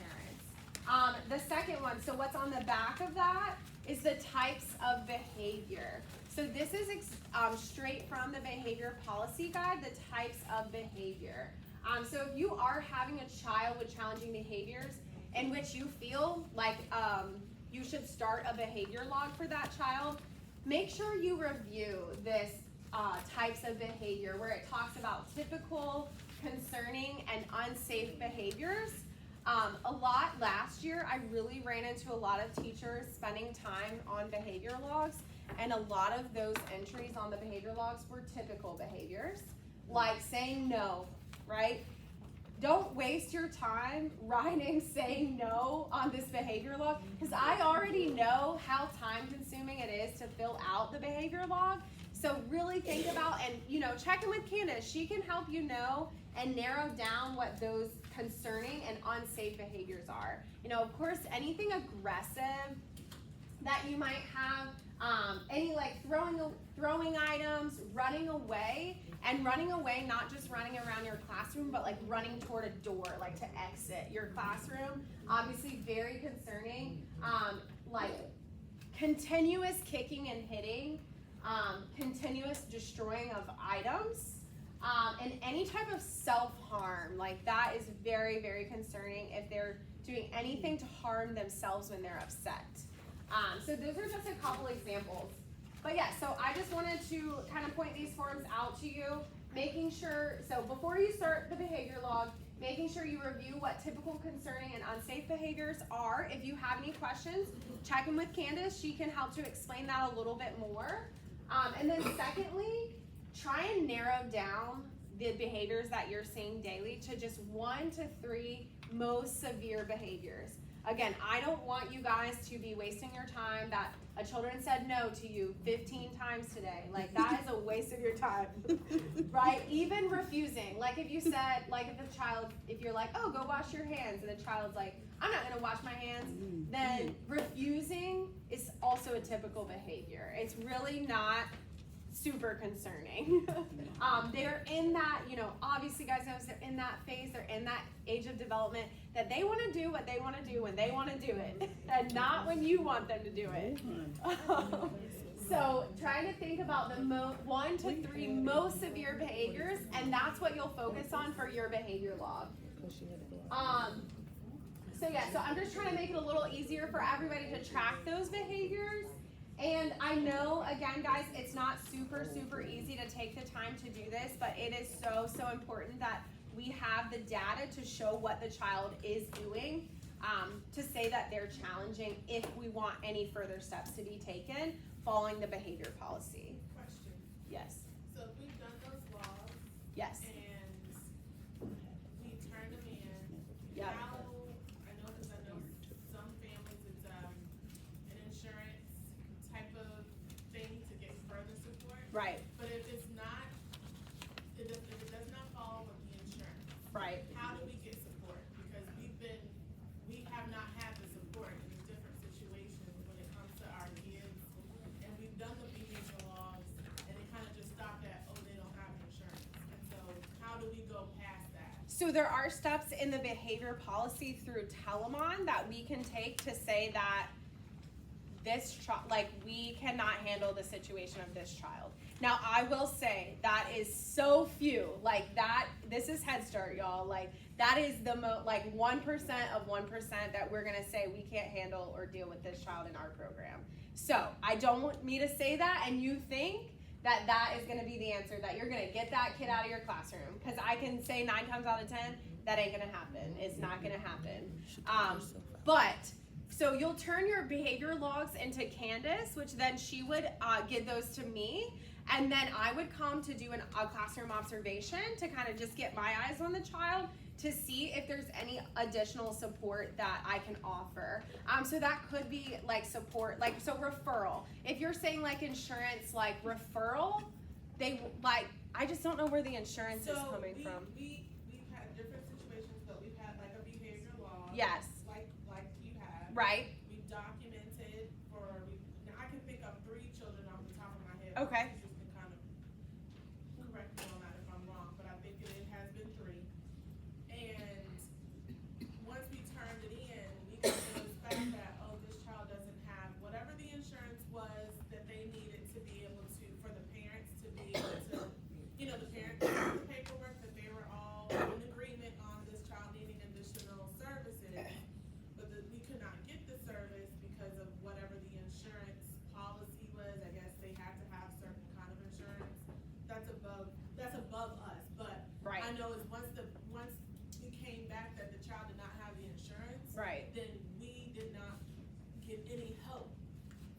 The second one, so what's on the back of that is the types of behavior. So this is straight from the behavior policy guide, the types of behavior. So if you are having a child with challenging behaviors in which you feel like you should start a behavior log for that child, make sure you review this types of behavior where it talks about typical, concerning, and unsafe behaviors. A lot last year, I really ran into a lot of teachers spending time on behavior logs, and a lot of those entries on the behavior logs were typical behaviors, like saying no, right? Don't waste your time writing saying no on this behavior log, because I already know how time consuming it is to fill out the behavior log. So really think about and check in with Candace. She can help you know and narrow down what those concerning and unsafe behaviors are. Of course, anything aggressive that you might have, any like throwing items, running away, and running away, not just running around your classroom, but like running toward a door, like to exit your classroom. Obviously very concerning. Like continuous kicking and hitting, continuous destroying of items, and any type of self-harm, like that is very, very concerning if they're doing anything to harm themselves when they're upset. So those are just a couple examples. But yeah, so I just wanted to kind of point these forms out to you. making sure, so before you start the behavior log, making sure you review what typical concerning and unsafe behaviors are. If you have any questions, check in with Candace. She can help to explain that a little bit more. And then secondly, try and narrow down the behaviors that you're seeing daily to just 1 to 3 most severe behaviors. Again, I don't want you guys to be wasting your time that a children said no to you 15 times today. Like, that is a waste of your time, right? Even refusing. Like, if you said, like, if you're like, oh, go wash your hands, and the child's like, I'm not gonna wash my hands, then refusing is also a typical behavior. It's really not super concerning. They're in that, obviously guys know they're in that phase, they're in that age of development that they want to do what they want to do when they want to do it, and not when you want them to do it. So trying to think about the 1 to 3 most severe behaviors, and that's what you'll focus on for your behavior log. So I'm just trying to make it a little easier for everybody to track those behaviors. And I know, again, guys, it's not super, super easy to take the time to do this, but it is so, so important that we have the data to show what the child is doing, to say that they're challenging if we want any further steps to be taken following the behavior policy. Question. Yes. So if we've done those laws Yes. and we turned them in, Yep. how, I know some families, it's an insurance type of thing to get further support. Right. But if it's not, if it does not fall with the insurance, Right. how do we get support? Because we have not had the support in different situations when it comes to our kids. And we've done the behavior laws and it kind of just stopped at, oh, they don't have insurance. And so how do we go past that? So there are steps in the behavior policy through Telamon that we can take to say that this child, like, we cannot handle the situation of this child. Now, I will say that is so few, like that, this is Head Start, y'all. Like, that is the 1% of 1% that we're gonna say we can't handle or deal with this child in our program. So, I don't want me to say that and you think that that is gonna be the answer, that you're gonna get that kid out of your classroom. Cause I can say 9 times out of 10, that ain't gonna happen. It's not gonna happen. So you'll turn your behavior logs into Candace, which then she would give those to me. And then I would come to do a classroom observation to kind of just get my eyes on the child to see if there's any additional support that I can offer. So that could be like support, so referral. If you're saying like insurance, like referral, I just don't know where the insurance is coming from. We've had different situations, but we've had like a behavior law. Yes. Like you have. Right. We've documented now I can think of 3 children off the top of my head. Okay. You can kind of correct me on that if I'm wrong, but I think it has been 3. And once we turned it in, we got those back that, oh, this child doesn't have whatever the insurance was that they needed to be able to, for the parents to be able to, the parents did the paperwork that they were all in agreement on this child needing additional services. But we could not get the service because of whatever the insurance policy was. I guess they had to have certain kind of insurance. That's above us. But Right. I know is once we came back that the child did not have the insurance, Right. then we did not get any help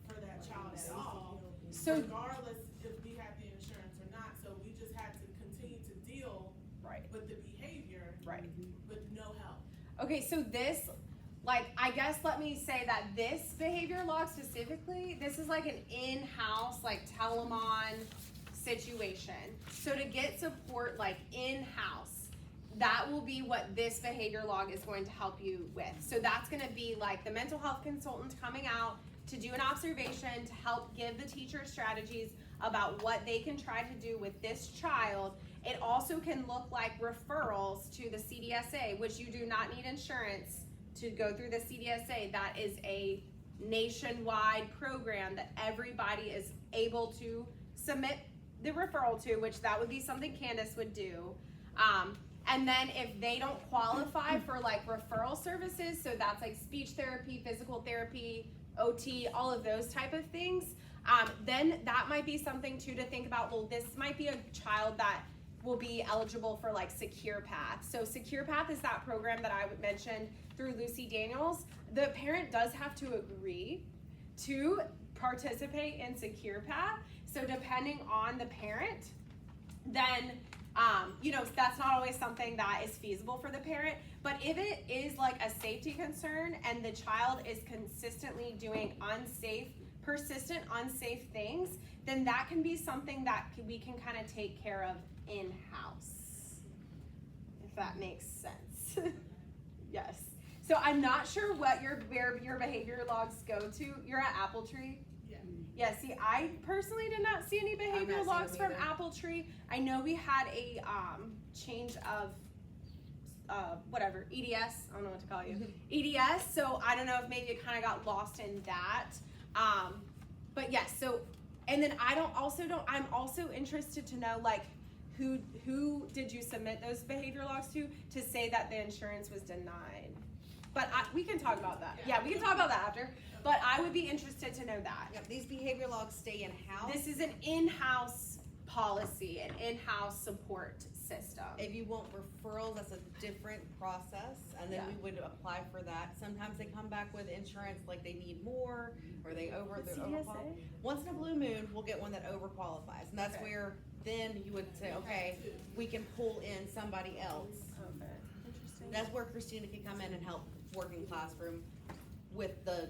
for that child at all. So- regardless if we had the insurance or not, so we just had to continue to deal Right. with the behavior Right. with no help. Okay, so this, I guess let me say that this behavior log specifically, this is like an in-house, Telamon situation. So to get support, in-house, that will be what this behavior log is going to help you with. So that's gonna be the mental health consultant coming out to do an observation to help give the teacher strategies about what they can try to do with this child. It also can look like referrals to the CDSA, which you do not need insurance to go through the CDSA. That is a nationwide program that everybody is able to submit the referral to, which that would be something Candace would do. And then if they don't qualify for referral services, so that's speech therapy, physical therapy, OT, all of those type of things, then that might be something too to think about. Well, this might be a child that will be eligible for like Secure Path. So Secure Path is that program that I mentioned through Lucy Daniels. The parent does have to agree to participate in Secure Path. So depending on the parent, then that's not always something that is feasible for the parent. But if it is like a safety concern and the child is consistently doing persistent unsafe things, then that can be something that we can kind of take care of in-house, if that makes sense. Yes. So I'm not sure where your behavior logs go to. You're at Apple Tree? Yeah, see, I personally did not see any behavior logs from Apple Tree. I know we had a change of EDS, I don't know what to call you, EDS, so I don't know if maybe it kind of got lost in that. But yes, so, and then I'm also interested to know, like, who did you submit those behavior logs to say that the insurance was denied? But we can talk about that. Yeah, we can talk about that after. But I would be interested to know that. Yep, these behavior logs stay in-house. This is an in-house policy, an in-house support system. If you want referrals, that's a different process, and then we would apply for that. Sometimes they come back with insurance, like they need more, or they're overqualified. Once in a blue moon, we'll get one that overqualifies, and that's where then you would say, okay, we can pull in somebody else. Okay, interesting. That's where Christina can come in and help working classroom with the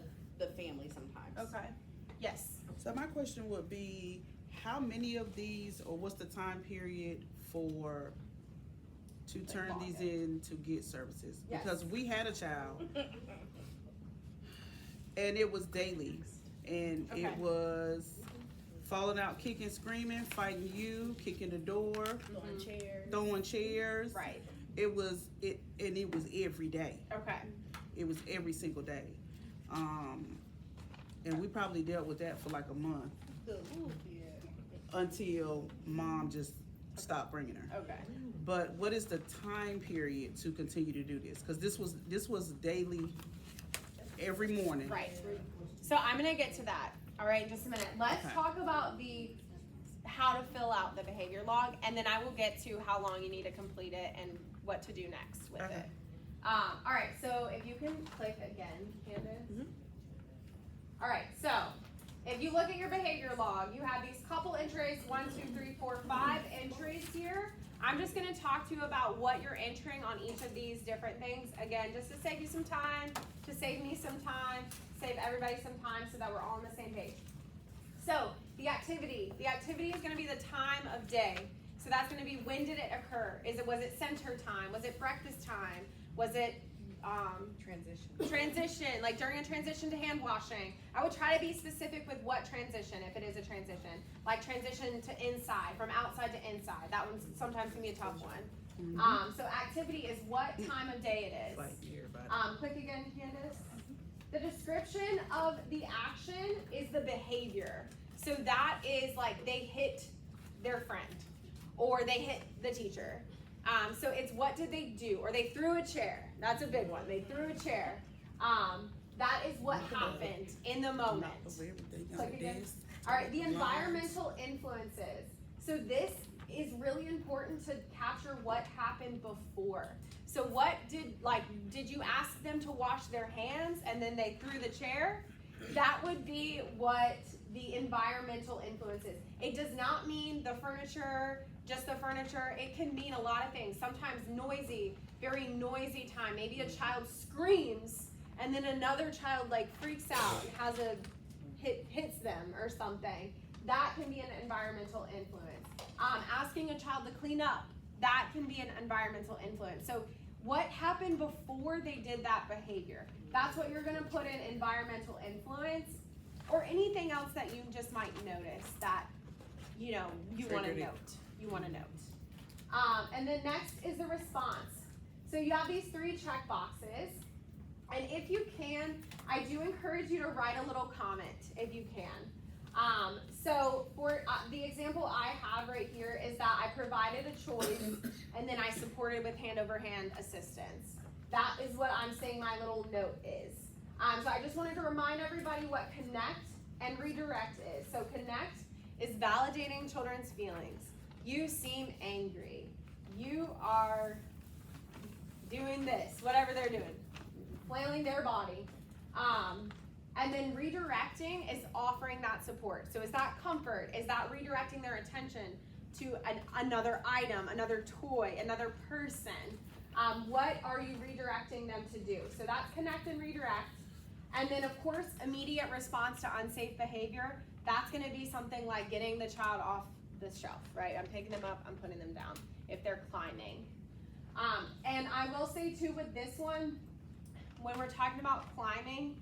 family sometimes. Okay, yes. So my question would be, how many of these, or what's the time period to turn these in to get services? Yes. Because we had a child and it was daily, and it was falling out, kicking, screaming, fighting you, kicking the door, throwing chairs. Right. It was every day. Okay. It was every single day. And we probably dealt with that for like a month until mom just stopped bringing her. Okay. But what is the time period to continue to do this? Because this was daily, every morning. Right. So I'm gonna get to that. All right, in just a minute. Let's talk about how to fill out the behavior log, and then I will get to how long you need to complete it and what to do next with it. All right, so if you can click again, Candace. All right, so if you look at your behavior log, you have these couple entries, 1, 2, 3, 4, 5 entries here. I'm just gonna talk to you about what you're entering on each of these different things. Again, just to save you some time, to save me some time, save everybody some time so that we're all on the same page. So the activity is gonna be the time of day. So that's gonna be, when did it occur? Was it center time? Was it breakfast time? Was it transition, like during a transition to hand washing? I would try to be specific with what transition, if it is a transition. Like transition to inside, from outside to inside. That one sometimes can be a tough one. So activity is what time of day it is. Click again, Candace. The description of the action is the behavior. So that is like they hit their friend or they hit the teacher. So it's what did they do? Or they threw a chair. That's a big one. They threw a chair. That is what happened in the moment. Click again. All right, the environmental influences. So this is really important to capture what happened before. So what did you ask them to wash their hands and then they threw the chair? That would be what the environmental influences. It does not mean the furniture, just the furniture. It can mean a lot of things. Sometimes noisy, very noisy time. Maybe a child screams and then another child like freaks out and has hits them or something. That can be an environmental influence. Asking a child to clean up, that can be an environmental influence. So what happened before they did that behavior? That's what you're gonna put in environmental influence, or anything else that you just might notice that, you wanna note. And then next is the response. So you have these 3 check boxes, and if you can, I do encourage you to write a little comment if you can. So for the example I have right here is that I provided a choice and then I supported with hand-over-hand assistance. That is what I'm saying my little note is. So I just wanted to remind everybody what connect and redirect is. So connect is validating children's feelings. you seem angry. You are doing this, whatever they're doing, flailing their body. And then redirecting is offering that support. So is that comfort? Is that redirecting their attention to another item, another toy, another person? What are you redirecting them to do? So that's connect and redirect. And then of course, immediate response to unsafe behavior. That's gonna be something like getting the child off the shelf, right? I'm picking them up, I'm putting them down if they're climbing. And I will say too with this one, when we're talking about climbing,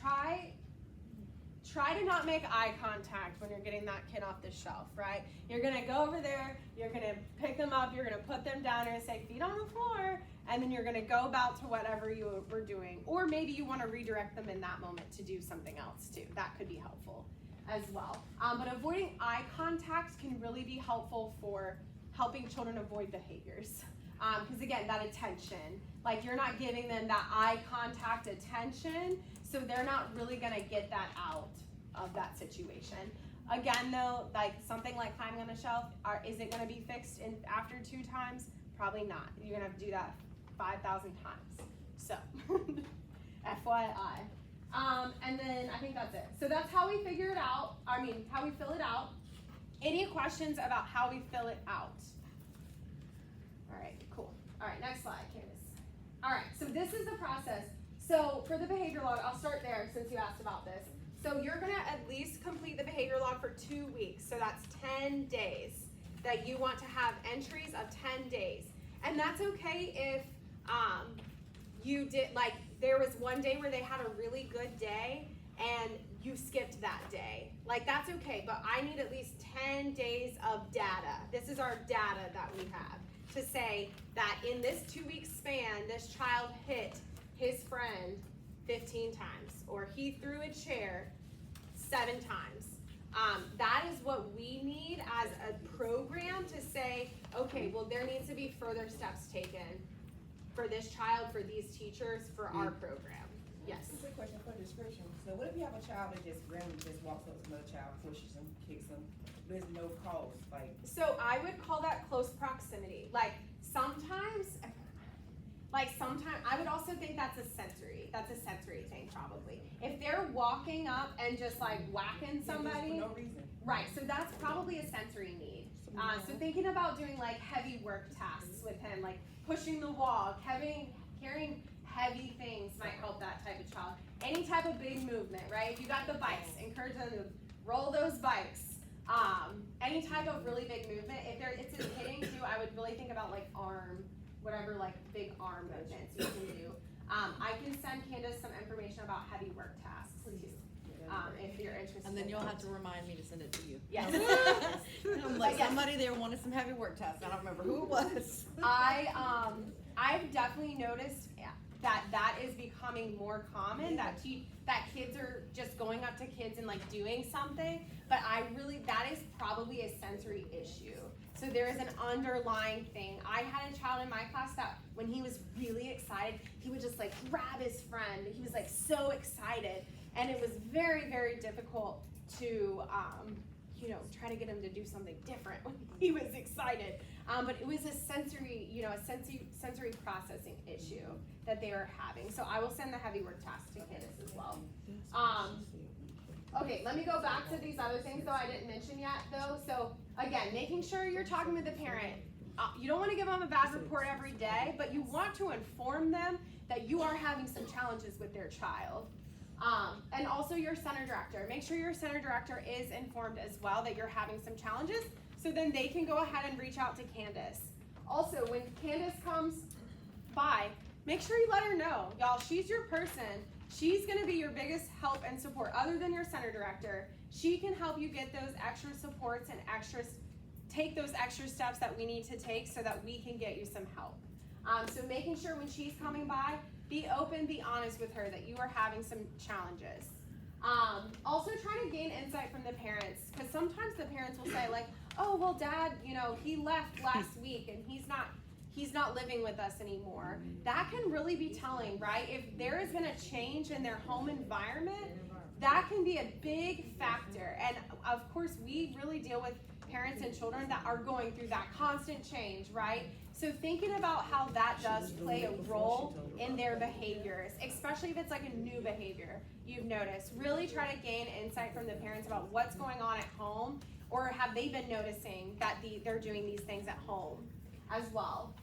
try to not make eye contact when you're getting that kid off the shelf, right? You're gonna go over there, you're gonna pick them up, you're gonna put them down and say feet on the floor, and then you're gonna go about to whatever you were doing. Or maybe you wanna redirect them in that moment to do something else too. That could be helpful as well. But avoiding eye contact can really be helpful for helping children avoid behaviors. Because again, that attention, like you're not giving them that eye contact attention, so they're not really gonna get that out of that situation. Again though, like something like climbing on a shelf, is it gonna be fixed in after 2 times? Probably not. You're gonna have to do that 5,000 times. So, FYI. And then I think that's it. So that's how we figure it out, how we fill it out. Any questions about how we fill it out? All right, cool. All right, next slide, Candace. All right, so this is the process. So for the behavior log, I'll start there since you asked about this. So you're gonna at least complete the behavior log for 2 weeks. So that's 10 days that you want to have entries of 10 days. And that's okay if you did, like there was one day where they had a really good day and you skipped that day. Like that's okay, but I need at least 10 days of data. This is our data that we have to say that in this 2 week span, this child hit his friend 15 times, or he threw a chair 7 times. That is what we need as a program to say, okay, well there needs to be further steps taken for this child, for these teachers, for our program. Yes. Quick question for description. So what if you have a child that just randomly just walks up to another child, pushes them, kicks them, there's no cause, like? So I would call that close proximity. Sometimes I would also think that's a sensory thing probably. If they're walking up and just like whacking somebody. For no reason. Right, so that's probably a sensory need. So thinking about doing like heavy work tasks with him, like pushing the wall, carrying heavy things might help that type of child. Any type of big movement, right? If you got the bikes, encourage them to roll those bikes. Any type of really big movement. If it's a hitting too, I would really think about like whatever like big arm movements you can do. I can send Candace some information about heavy work tasks too, if you're interested. And then you'll have to remind me to send it to you. Yes. I'm like, somebody there wanted some heavy work tasks. I don't remember who it was. I've definitely noticed that is becoming more common, that kids are just going up to kids and like doing something, but that is probably a sensory issue. So there is an underlying thing. I had a child in my class that when he was really excited, he would just like grab his friend. He was like so excited, and it was very, very difficult to try to get him to do something different when he was excited. But it was a sensory processing issue that they were having. So I will send the heavy work task to Candace as well. Okay, let me go back to these other things though I didn't mention yet though. So again, making sure you're talking with the parent. You don't want to give them a bad report every day, but you want to inform them that you are having some challenges with their child. And also your center director. Make sure your center director is informed as well that you're having some challenges, so then they can go ahead and reach out to Candace. Also, when Candace comes by, make sure you let her know. Y'all, she's your person. She's gonna be your biggest help and support other than your center director. She can help you get those extra supports and take those extra steps that we need to take so that we can get you some help. So making sure when she's coming by, be open, be honest with her that you are having some challenges. Also trying to gain insight from the parents, because sometimes the parents will say like, oh, well dad, he left last week and he's not living with us anymore. That can really be telling, right? If there has been a change in their home environment, that can be a big factor. And of course, we really deal with parents and children that are going through that constant change, right? So thinking about how that does play a role in their behaviors, especially if it's like a new behavior you've noticed. Really try to gain insight from the parents about what's going on at home, or have they been noticing that they're doing these things at home as well.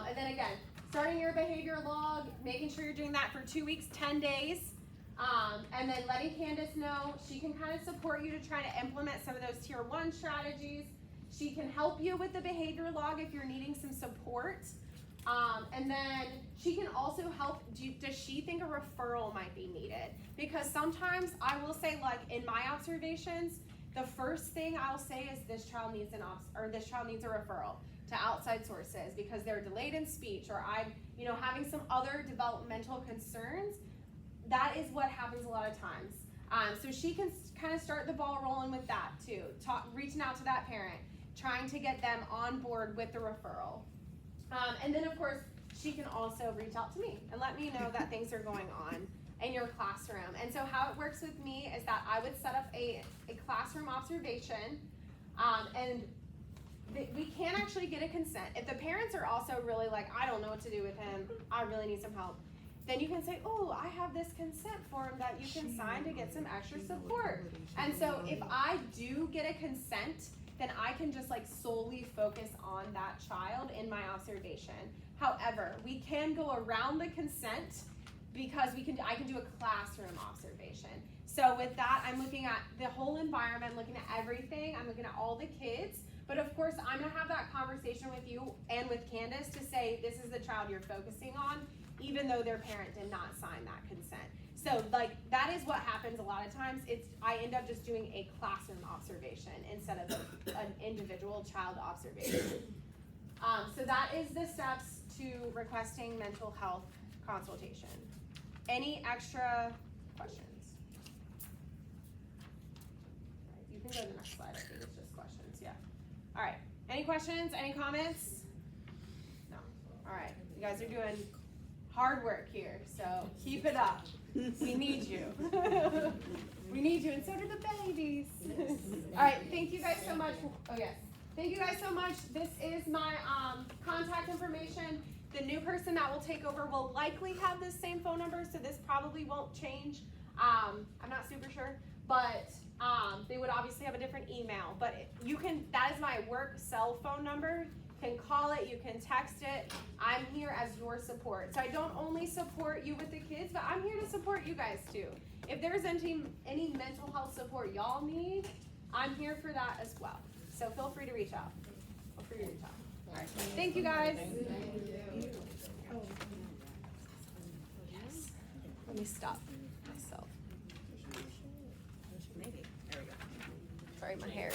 And then again, starting your behavior log, making sure you're doing that for 2 weeks, 10 days. And then letting Candace know she can kind of support you to try to implement some of those tier 1 strategies. She can help you with the behavior log if you're needing some support. And then she can also help, does she think a referral might be needed? Because sometimes I will say, like in my observations, the first thing I'll say is this child needs this child needs a referral to outside sources because they're delayed in speech, or I'm, having some other developmental concerns. That is what happens a lot of times. So she can kind of start the ball rolling with that too. Reaching out to that parent, trying to get them on board with the referral. And then of course, she can also reach out to me and let me know that things are going on in your classroom. And so how it works with me is that I would set up a classroom observation, and we can actually get a consent. If the parents are also really like, I don't know what to do with him, I really need some help, then you can say, oh, I have this consent form that you can sign to get some extra support. And so if I do get a consent, then I can just like solely focus on that child in my observation. However, we can go around the consent because I can do a classroom observation. So with that, I'm looking at the whole environment, looking at everything. I'm looking at all the kids. But of course, I'm gonna have that conversation with you and with Candace to say, this is the child you're focusing on, even though their parent did not sign that consent. So like, that is what happens a lot of times. I end up just doing a classroom observation instead of an individual child observation. So that is the steps to requesting mental health consultation. Any extra questions? You can go to the next slide. I think it's just questions. Yeah. All right. Any questions? Any comments? No. All right. You guys are doing hard work here, so keep it up. We need you. We need you, and so do the babies. All right. Thank you guys so much. Oh yes. Thank you guys so much. This is my contact information. The new person that will take over will likely have the same phone number, so this probably won't change. I'm not super sure, but they would obviously have a different email. But that is my work cell phone number. You can call it, you can text it. I'm here as your support. So I don't only support you with the kids, but I'm here to support you guys too. If there's any mental health support y'all need, I'm here for that as well. So feel free to reach out. All right. Thank you guys. Yes. Let me stop myself. Maybe. There we go. Sorry, my hair.